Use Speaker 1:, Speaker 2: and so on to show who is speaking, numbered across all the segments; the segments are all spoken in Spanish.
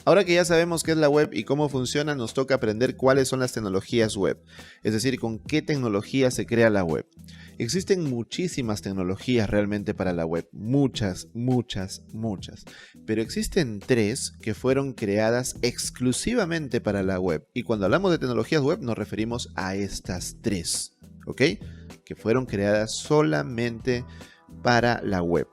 Speaker 1: Ahora que ya sabemos qué es la web y cómo funciona, nos toca aprender cuáles son las tecnologías web, es decir, con qué tecnología se crea la web. Existen muchísimas tecnologías realmente para la web, muchas, pero existen 3 que fueron creadas exclusivamente para la web. Y cuando hablamos de tecnologías web nos referimos a estas 3, ¿ok? Que fueron creadas solamente para la web.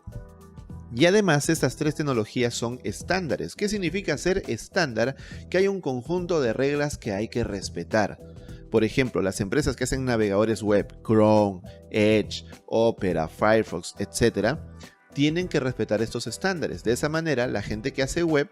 Speaker 1: Y además estas 3 tecnologías son estándares. ¿Qué significa ser estándar? Que hay un conjunto de reglas que hay que respetar. Por ejemplo, las empresas que hacen navegadores web, Chrome, Edge, Opera, Firefox, etc., tienen que respetar estos estándares. De esa manera, la gente que hace web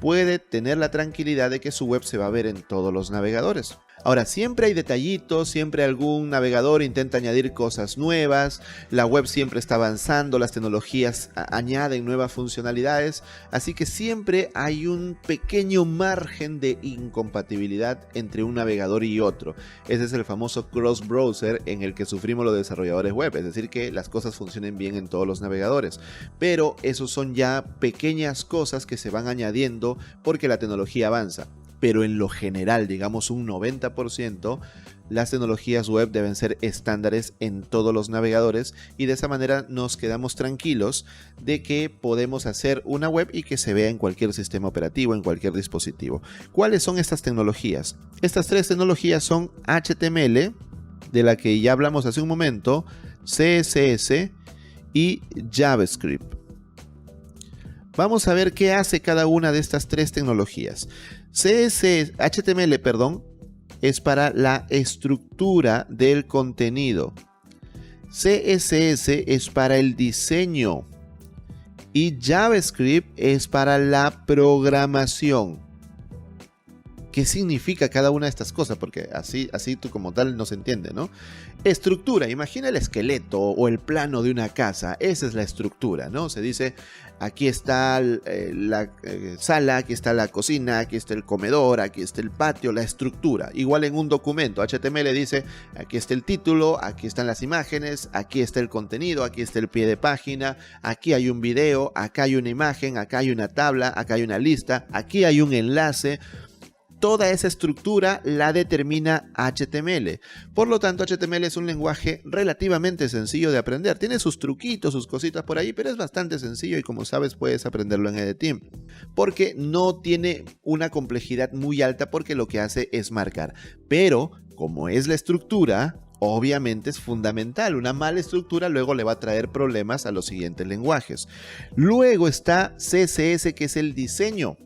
Speaker 1: puede tener la tranquilidad de que su web se va a ver en todos los navegadores. Ahora, siempre hay detallitos, siempre algún navegador intenta añadir cosas nuevas, la web siempre está avanzando, las tecnologías añaden nuevas funcionalidades, así que siempre hay un pequeño margen de incompatibilidad entre un navegador y otro. Ese es el famoso cross-browser en el que sufrimos los desarrolladores web, es decir, que las cosas funcionen bien en todos los navegadores. Pero esos son ya pequeñas cosas que se van añadiendo porque la tecnología avanza. Pero en lo general, digamos un 90%, las tecnologías web deben ser estándares en todos los navegadores y de esa manera nos quedamos tranquilos de que podemos hacer una web y que se vea en cualquier sistema operativo, en cualquier dispositivo. ¿Cuáles son estas tecnologías? Estas 3 tecnologías son HTML, de la que ya hablamos hace un momento, CSS y JavaScript. Vamos a ver qué hace cada una de estas 3 tecnologías. HTML, es para la estructura del contenido. CSS es para el diseño. Y JavaScript es para la programación. ¿Qué significa cada una de estas cosas? Porque así tú como tal no se entiende, ¿no? Estructura, imagina el esqueleto o el plano de una casa. Esa es la estructura, ¿no? Se dice, aquí está la sala, aquí está la cocina, aquí está el comedor, aquí está el patio, la estructura. Igual en un documento, HTML dice, aquí está el título, aquí están las imágenes, aquí está el contenido, aquí está el pie de página, aquí hay un video, acá hay una imagen, acá hay una tabla, acá hay una lista, aquí hay un enlace. Toda esa estructura la determina HTML. Por lo tanto, HTML es un lenguaje relativamente sencillo de aprender. Tiene sus truquitos, sus cositas por ahí, pero es bastante sencillo y como sabes puedes aprenderlo en Editeam. Porque no tiene una complejidad muy alta porque lo que hace es marcar. Pero, como es la estructura, obviamente es fundamental. Una mala estructura luego le va a traer problemas a los siguientes lenguajes. Luego está CSS, que es el diseño.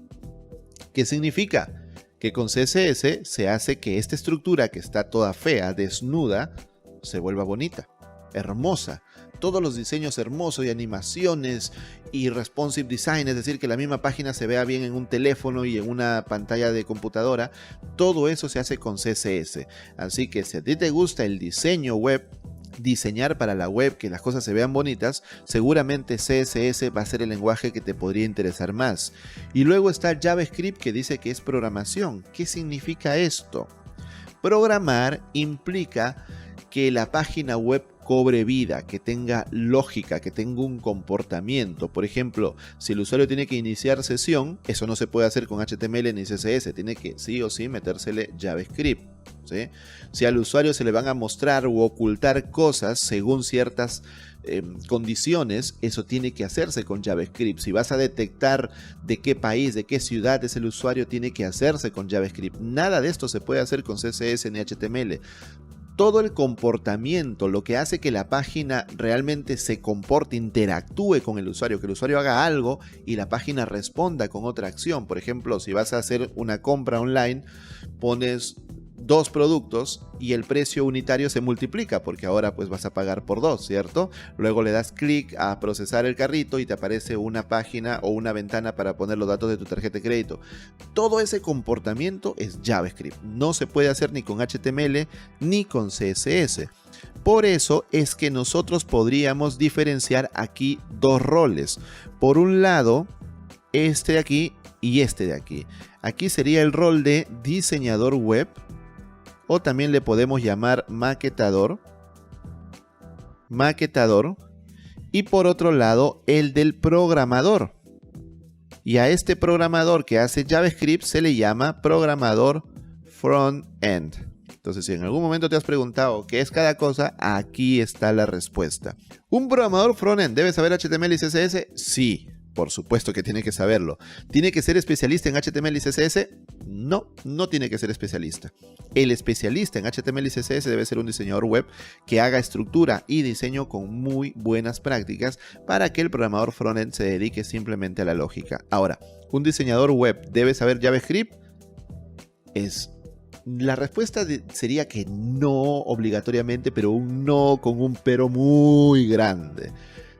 Speaker 1: ¿Qué significa? Que con CSS se hace que esta estructura que está toda fea, desnuda, se vuelva bonita, hermosa. Todos los diseños hermosos y animaciones y responsive design, es decir, que la misma página se vea bien en un teléfono y en una pantalla de computadora, todo eso se hace con CSS. Así que si a ti te gusta el diseño web, diseñar para la web, que las cosas se vean bonitas, seguramente CSS va a ser el lenguaje que te podría interesar más. Y luego está JavaScript, que dice que es programación. ¿Qué significa esto? Programar implica que la página web cobre vida, que tenga lógica, que tenga un comportamiento. Por ejemplo, si el usuario tiene que iniciar sesión, eso no se puede hacer con HTML ni CSS, tiene que sí o sí metérsele JavaScript, ¿sí? Si al usuario se le van a mostrar u ocultar cosas según ciertas condiciones, eso tiene que hacerse con JavaScript. Si vas a detectar de qué país, de qué ciudad es el usuario, tiene que hacerse con JavaScript. Nada de esto se puede hacer con CSS ni HTML. Todo el comportamiento, lo que hace que la página realmente se comporte, interactúe con el usuario, que el usuario haga algo y la página responda con otra acción. Por ejemplo, si vas a hacer una compra online, pones 2 productos y el precio unitario se multiplica porque ahora pues vas a pagar por 2, ¿cierto? Luego le das clic a procesar el carrito y te aparece una página o una ventana para poner los datos de tu tarjeta de crédito. Todo ese comportamiento es JavaScript. No se puede hacer ni con HTML ni con CSS. Por eso es que nosotros podríamos diferenciar aquí 2 roles. Por un lado, este de aquí y este de aquí. Aquí sería el rol de diseñador web, o también le podemos llamar maquetador. Y por otro lado, el del programador. Y a este programador que hace JavaScript se le llama programador front-end. Entonces, si en algún momento te has preguntado qué es cada cosa, aquí está la respuesta. ¿Un programador front-end debe saber HTML y CSS? Sí, por supuesto que tiene que saberlo. ¿Tiene que ser especialista en HTML y CSS? No, no tiene que ser especialista. El especialista en HTML y CSS debe ser un diseñador web que haga estructura y diseño con muy buenas prácticas para que el programador frontend se dedique simplemente a la lógica. Ahora, ¿un diseñador web debe saber JavaScript? La respuesta sería que no obligatoriamente, pero un no con un pero muy grande.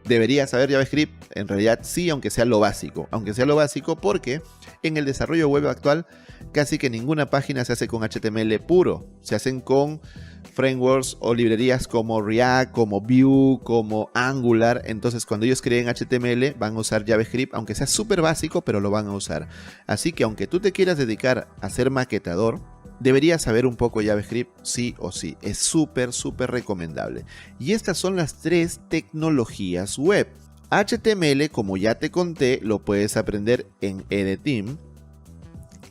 Speaker 1: ¿Debería saber JavaScript? En realidad sí, aunque sea lo básico. Aunque sea lo básico porque en el desarrollo web actual casi que ninguna página se hace con HTML puro. Se hacen con frameworks o librerías como React, como Vue, como Angular. Entonces cuando ellos creen HTML van a usar JavaScript, aunque sea súper básico, pero lo van a usar. Así que aunque tú te quieras dedicar a ser maquetador, deberías saber un poco JavaScript sí o sí. Es súper recomendable. Y estas son las 3 tecnologías web. HTML, como ya te conté, lo puedes aprender en EDTeam.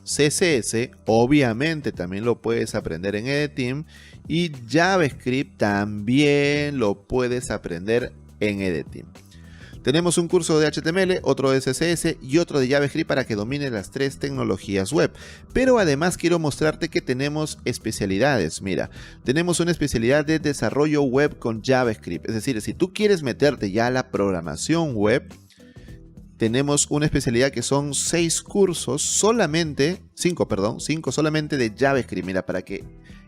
Speaker 1: CSS, obviamente también lo puedes aprender en EDTeam. Y JavaScript también lo puedes aprender en EDTeam. Tenemos un curso de HTML, otro de CSS y otro de JavaScript para que domines las 3 tecnologías web. Pero además quiero mostrarte que tenemos especialidades. Mira, tenemos una especialidad de desarrollo web con JavaScript. Es decir, si tú quieres meterte ya a la programación web, tenemos una especialidad que son 5 cursos solamente de JavaScript. Mira, para que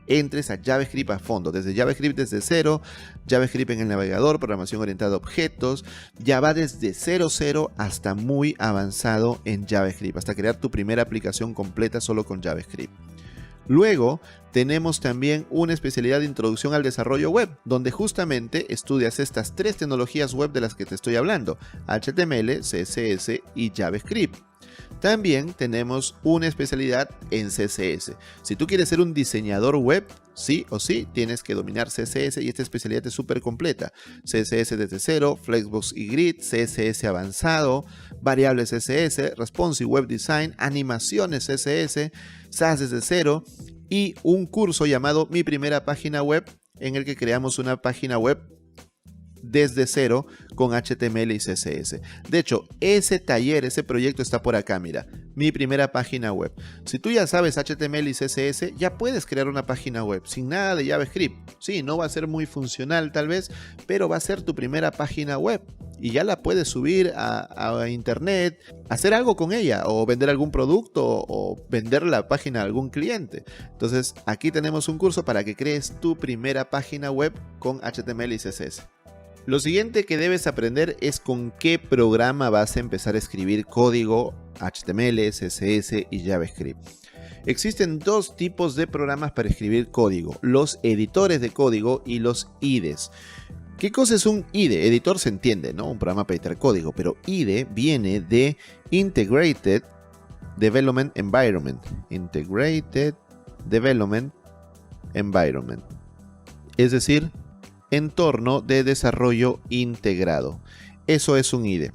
Speaker 1: entres a JavaScript a fondo, desde JavaScript desde cero, JavaScript en el navegador, programación orientada a objetos, ya va desde 0.0 hasta muy avanzado en JavaScript, hasta crear tu primera aplicación completa solo con JavaScript. Luego tenemos también una especialidad de introducción al desarrollo web, donde justamente estudias estas 3 tecnologías web de las que te estoy hablando, HTML, CSS y JavaScript. También tenemos una especialidad en CSS. Si tú quieres ser un diseñador web, sí o sí, tienes que dominar CSS y esta especialidad es súper completa. CSS desde cero, Flexbox y Grid, CSS avanzado, variables CSS, Responsive Web Design, animaciones CSS, SAS desde cero y un curso llamado Mi Primera Página Web en el que creamos una página web desde cero con HTML y CSS. De hecho, ese taller, ese proyecto está por acá, mira, Mi Primera Página Web. Si tú ya sabes HTML y CSS, ya puedes crear una página web sin nada de JavaScript. Sí, no va a ser muy funcional tal vez, pero va a ser tu primera página web y ya la puedes subir a internet, hacer algo con ella o vender algún producto o vender la página a algún cliente. Entonces, aquí tenemos un curso para que crees tu primera página web con HTML y CSS. Lo siguiente que debes aprender es con qué programa vas a empezar a escribir código HTML, CSS y JavaScript. Existen 2 tipos de programas para escribir código, los editores de código y los IDEs. ¿Qué cosa es un IDE? Editor se entiende, ¿no? Un programa para editar código, pero IDE viene de Integrated Development Environment. Integrated Development Environment. Es decir, entorno de desarrollo integrado. Eso es un IDE.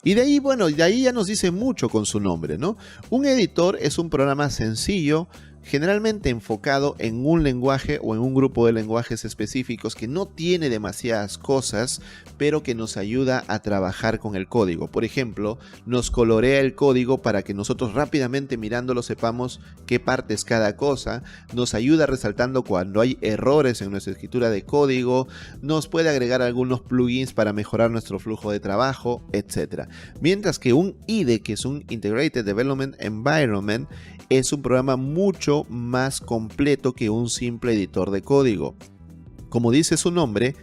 Speaker 1: Y de ahí, bueno, de ahí ya nos dice mucho con su nombre, ¿no? Un editor es un programa sencillo, generalmente enfocado en un lenguaje o en un grupo de lenguajes específicos que no tiene demasiadas cosas, pero que nos ayuda a trabajar con el código. Por ejemplo, nos colorea el código para que nosotros rápidamente mirándolo sepamos qué parte es cada cosa, nos ayuda resaltando cuando hay errores en nuestra escritura de código, nos puede agregar algunos plugins para mejorar nuestro flujo de trabajo, etc. Mientras que un IDE, que es un Integrated Development Environment, es un programa mucho más completo que un simple editor de código. Como dice su nombre,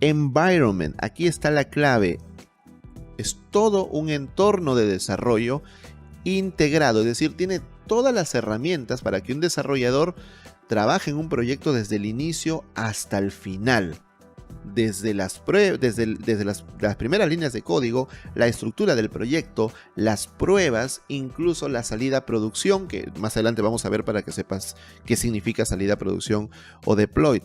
Speaker 1: environment, aquí está la clave. Es todo un entorno de desarrollo integrado, es decir, tiene todas las herramientas para que un desarrollador trabaje en un proyecto desde el inicio hasta el final. Desde las primeras líneas de código, la estructura del proyecto, las pruebas, incluso la salida a producción, que más adelante vamos a ver para que sepas qué significa salida a producción o deployed.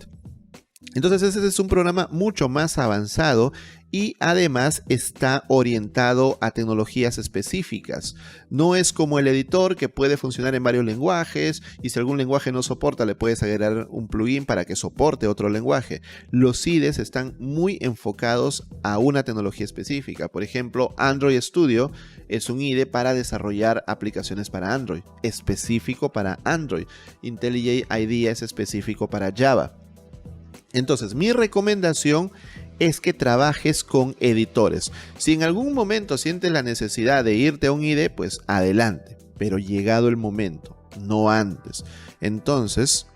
Speaker 1: Entonces ese es un programa mucho más avanzado y además está orientado a tecnologías específicas. No es como el editor que puede funcionar en varios lenguajes y si algún lenguaje no soporta le puedes agregar un plugin para que soporte otro lenguaje. Los IDEs están muy enfocados a una tecnología específica. Por ejemplo, Android Studio es un IDE para desarrollar aplicaciones para Android, específico para Android. IntelliJ IDEA es específico para Java. Entonces, mi recomendación es que trabajes con editores. Si en algún momento sientes la necesidad de irte a un IDE, pues adelante, pero llegado el momento, no antes. Entonces,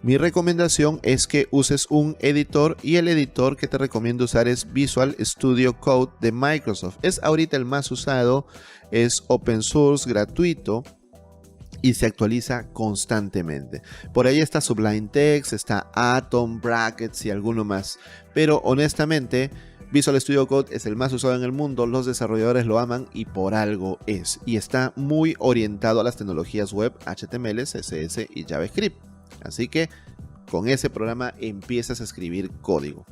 Speaker 1: mi recomendación es que uses un editor y el editor que te recomiendo usar es Visual Studio Code de Microsoft. Es ahorita el más usado, es open source, gratuito. Y se actualiza constantemente. Por ahí está Sublime Text, está Atom, Brackets y alguno más. Pero honestamente, Visual Studio Code es el más usado en el mundo, los desarrolladores lo aman y por algo es. Y está muy orientado a las tecnologías web, HTML, CSS y JavaScript. Así que con ese programa empiezas a escribir código.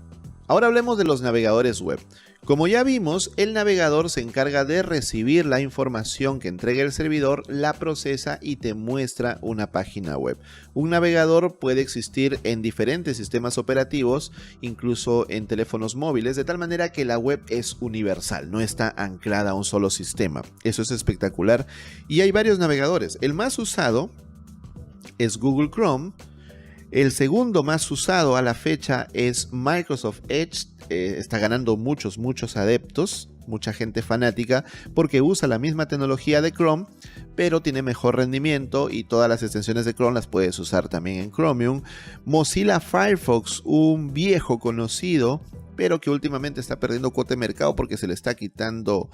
Speaker 1: Ahora hablemos de los navegadores web. Como ya vimos, el navegador se encarga de recibir la información que entrega el servidor, la procesa y te muestra una página web. Un navegador puede existir en diferentes sistemas operativos, incluso en teléfonos móviles, de tal manera que la web es universal, no está anclada a un solo sistema. Eso es espectacular. Y hay varios navegadores. El más usado es Google Chrome. El segundo más usado a la fecha es Microsoft Edge. Está ganando muchos adeptos, mucha gente fanática, porque usa la misma tecnología de Chrome, pero tiene mejor rendimiento y todas las extensiones de Chrome las puedes usar también en Chromium. Mozilla Firefox, un viejo conocido, pero que últimamente está perdiendo cuota de mercado porque se le está quitando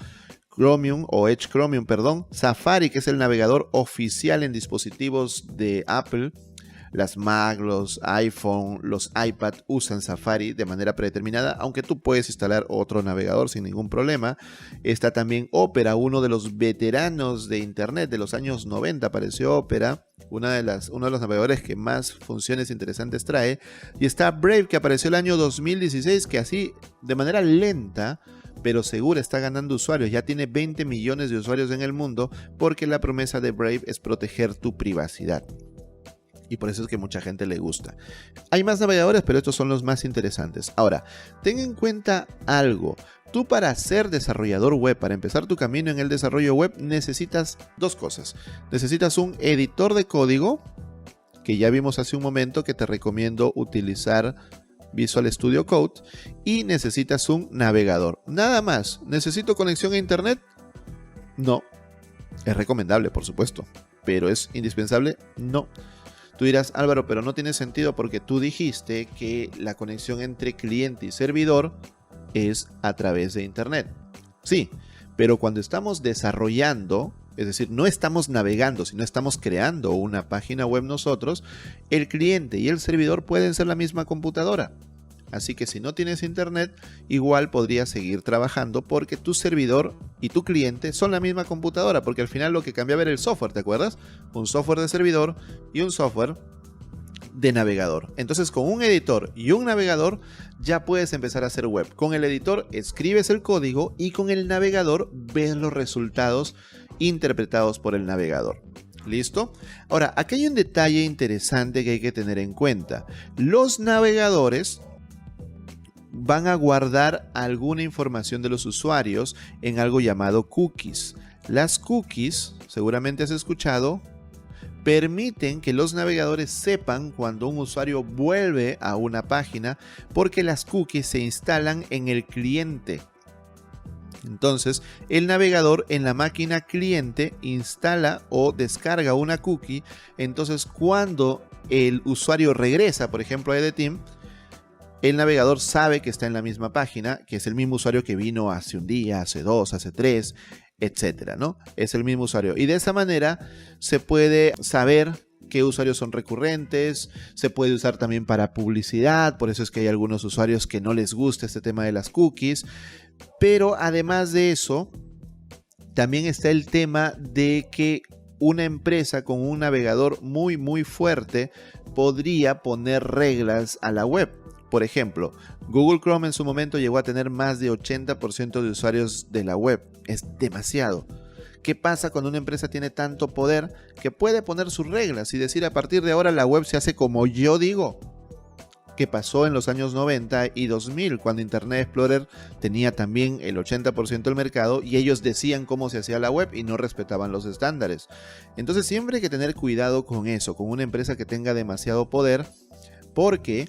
Speaker 1: Chromium o Edge Chromium, perdón. Safari, que es el navegador oficial en dispositivos de Apple. Las Mac, los iPhone, los iPad usan Safari de manera predeterminada, aunque tú puedes instalar otro navegador sin ningún problema. Está también Opera, uno de los veteranos de Internet de los años 90, apareció Opera, uno de los navegadores que más funciones interesantes trae. Y está Brave, que apareció el año 2016, que así, de manera lenta, pero segura, está ganando usuarios. Ya tiene 20 millones de usuarios en el mundo, porque la promesa de Brave es proteger tu privacidad. Y por eso es que mucha gente le gusta. Hay más navegadores, pero estos son los más interesantes. Ahora, ten en cuenta algo. Tú, para ser desarrollador web, para empezar tu camino en el desarrollo web, necesitas dos cosas. Necesitas un editor de código, que ya vimos hace un momento que te recomiendo utilizar Visual Studio Code, y necesitas un navegador. Nada más. ¿Necesito conexión a internet? No. Es recomendable, por supuesto, pero ¿es indispensable? No. Tú dirás, Álvaro, pero no tiene sentido porque tú dijiste que la conexión entre cliente y servidor es a través de internet. Sí, pero cuando estamos desarrollando, es decir, no estamos navegando, sino estamos creando una página web nosotros, el cliente y el servidor pueden ser la misma computadora. Así que si no tienes internet, igual podrías seguir trabajando porque tu servidor y tu cliente son la misma computadora, porque al final lo que cambiaba era el software, ¿te acuerdas? Un software de servidor y un software de navegador. Entonces, con un editor y un navegador ya puedes empezar a hacer web. Con el editor escribes el código y con el navegador ves los resultados interpretados por el navegador. ¿Listo? Ahora, aquí hay un detalle interesante que hay que tener en cuenta. Los navegadores van a guardar alguna información de los usuarios en algo llamado cookies. Las cookies, seguramente has escuchado, permiten que los navegadores sepan cuando un usuario vuelve a una página porque las cookies se instalan en el cliente. Entonces, el navegador en la máquina cliente instala o descarga una cookie. Entonces, cuando el usuario regresa, por ejemplo, a EDTeam, el navegador sabe que está en la misma página, que es el mismo usuario que vino hace un día, hace dos, hace tres, etcétera, ¿no? Es el mismo usuario. Y de esa manera se puede saber qué usuarios son recurrentes, se puede usar también para publicidad, por eso es que hay algunos usuarios que no les gusta este tema de las cookies. Pero además de eso, también está el tema de que una empresa con un navegador muy fuerte podría poner reglas a la web. Por ejemplo, Google Chrome en su momento llegó a tener más de 80% de usuarios de la web. Es demasiado. ¿Qué pasa cuando una empresa tiene tanto poder que puede poner sus reglas y decir a partir de ahora la web se hace como yo digo? ¿Qué pasó en los años 90 y 2000 cuando Internet Explorer tenía también el 80% del mercado y ellos decían cómo se hacía la web y no respetaban los estándares? Entonces siempre hay que tener cuidado con eso, con una empresa que tenga demasiado poder, porque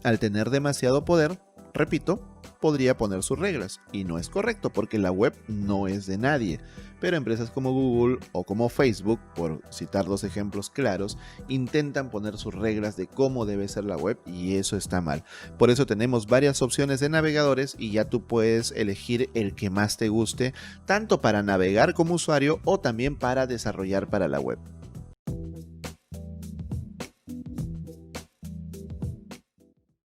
Speaker 1: al tener demasiado poder, repito, podría poner sus reglas, y no es correcto porque la web no es de nadie. Pero empresas como Google o como Facebook, por citar dos ejemplos claros, intentan poner sus reglas de cómo debe ser la web y eso está mal. Por eso tenemos varias opciones de navegadores y ya tú puedes elegir el que más te guste, tanto para navegar como usuario o también para desarrollar para la web.